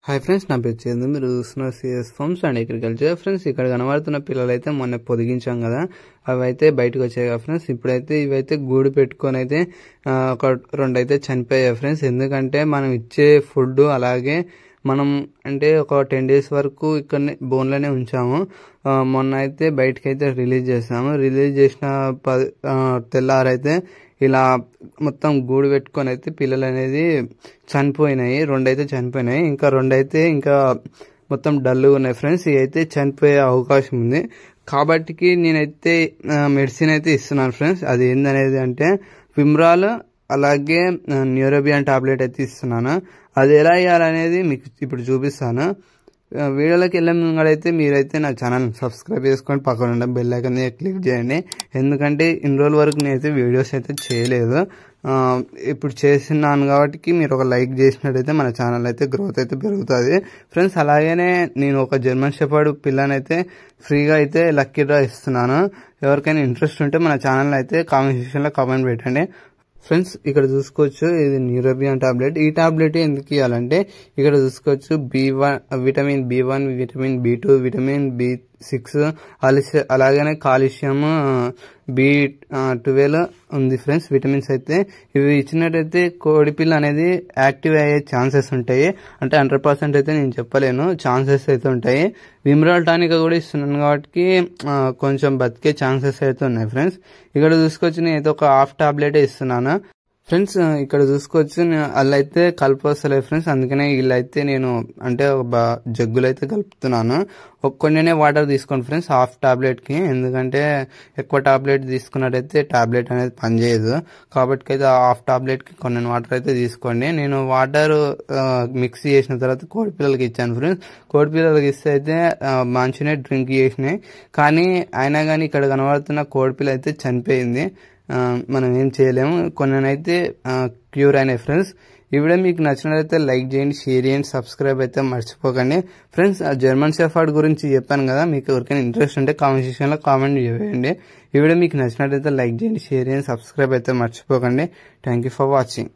Hi friends, నా పేరు చందు. మీరు చూస్తున్న CS farms and agriculture. Friends, ఇక్కడ కనబడుతున్న పిల్లలు అయితే మొన్న పొదిగించాం కదా, అవి అయితే బయటకు వచ్చాయి కదా ఫ్రెండ్స్. ఇప్పుడైతే ఇవైతే గూడు పెట్టుకొని అయితే ఒక రెండు అయితే చనిపోయాయి ఫ్రెండ్స్. ఎందుకంటే మనం ఇచ్చే ఫుడ్ అలాగే మనం అంటే ఒక 10 days వరకు ఇక్కడ బోన్లోనే ఉంచాము. మొన్న అయితే బయటకు అయితే రిలీజ్ చేసాము. రిలీజ్ చేసిన తెల్లారైతే ఇలా మొత్తం గూడు పెట్టుకొని అయితే పిల్లలు అనేది చనిపోయినాయి. రెండైతే చనిపోయినాయి, ఇంకా రెండైతే ఇంకా మొత్తం డల్గా ఉన్నాయి ఫ్రెండ్స్. ఇవి అయితే చనిపోయే అవకాశం ఉంది. కాబట్టికి నేనైతే మెడిసిన్ అయితే ఇస్తున్నాను ఫ్రెండ్స్. అది ఏందనేది అంటే విమ్రాల్ అలాగే న్యూరోబియాన్ టాబ్లెట్ అయితే ఇస్తున్నాను. అది ఎలా ఇవ్వాలనేది మీకు ఇప్పుడు చూపిస్తాను. వీడియోలోకి వెళ్ళే ముంగడైతే మీరైతే నా ఛానల్ సబ్స్క్రైబ్ చేసుకొని పక్కన ఉన్న బెల్ ఐకాన్ క్లిక్ చేయండి. ఎందుకంటే ఇన్ని రోజుల వరకు నేనైతే వీడియోస్ అయితే చేయలేదు. ఇప్పుడు చేస్తున్నాను కాబట్టి మీరు ఒక లైక్ చేసినట్టయితే మన ఛానల్ అయితే గ్రోత్ అయితే పెరుగుతుంది ఫ్రెండ్స్. అలాగనే నేను ఒక జర్మన్ షెపర్డ్ పిల్లనైతే ఫ్రీగా అయితే లక్కీ డ్రా ఇస్తున్నాను. ఎవరికైనా ఇంట్రెస్ట్ ఉంటే మన ఛానల్ అయితే కామెంట్ సెక్షన్లో కామెంట్ పెట్టండి ఫ్రెండ్స్. ఇక్కడ చూసుకోవచ్చు, ఇది న్యూరోబియాన్ టాబ్లెట్. ఈ టాబ్లెట్ ఎందుకు ఇవ్వాలంటే ఇక్కడ చూసుకోవచ్చు vitamin B1, vitamin B2, vitamin B6 అలాగనే కాల్షియం B12 ఉంది ఫ్రెండ్స్. విటమిన్స్ అయితే ఇవి ఇచ్చినట్టయితే కోడిపిల్ల అనేది యాక్టివ్ అయ్యే ఛాన్సెస్ ఉంటాయి. అంటే 100% అయితే నేను చెప్పలేను, ఛాన్సెస్ అయితే ఉంటాయి. విమ్రాల్ టానిక్ కూడా ఇస్తున్నాను కాబట్టి కొంచెం బతికే ఛాన్సెస్ అయితే ఉన్నాయి ఫ్రెండ్స్. ఇక్కడ చూసుకోవచ్చు, నేను అయితే ఒక హాఫ్ టాబ్లెట్ ఇస్తున్నాను ఫ్రెండ్స్. ఇక్కడ చూసుకోవచ్చు, అలా అయితే కలపొస్తలేదు ఫ్రెండ్స్. అందుకనే వీళ్ళైతే నేను అంటే జగ్గులు అయితే కలుపుతున్నాను. కొన్నినే వాటర్ తీసుకోండి ఫ్రెండ్స్ హాఫ్ టాబ్లెట్కి. ఎందుకంటే ఎక్కువ టాబ్లెట్ తీసుకున్నట్టయితే టాబ్లెట్ అనేది పనిచేయదు. కాబట్టి అయితే హాఫ్ టాబ్లెట్కి కొన్ని వాటర్ అయితే తీసుకోండి. నేను వాటర్ మిక్స్ చేసిన తర్వాత కోడిపిల్లలకి ఇచ్చాను ఫ్రెండ్స్. కోడిపిల్లలకి ఇస్తే అయితే మంచిగానే డ్రింక్ చేసినాయి. కానీ అయినా కానీ ఇక్కడ కనబడుతున్న కోడిపిల్ల అయితే చనిపోయింది. మనం ఏం చేయలేము. కొన్ని అయితే క్యూర్ అయినాయి ఫ్రెండ్స్. ఈ వీడియో మీకు నచ్చినట్లయితే లైక్ చేయండి, షేర్ చేయండి, సబ్స్క్రైబ్ అయితే మర్చిపోకండి ఫ్రెండ్స్. జర్మన్ షెపర్డ్ గురించి చెప్పాను కదా, మీకు ఎవరికైనా ఇంట్రెస్ట్ ఉంటే కామెంట్ సెక్షన్లో కామెంట్ చేయండి. ఈ వీడియో మీకు నచ్చినట్లయితే లైక్ చేయండి, షేర్ చేయండి, సబ్స్క్రైబ్ అయితే మర్చిపోకండి. Thank you for watching.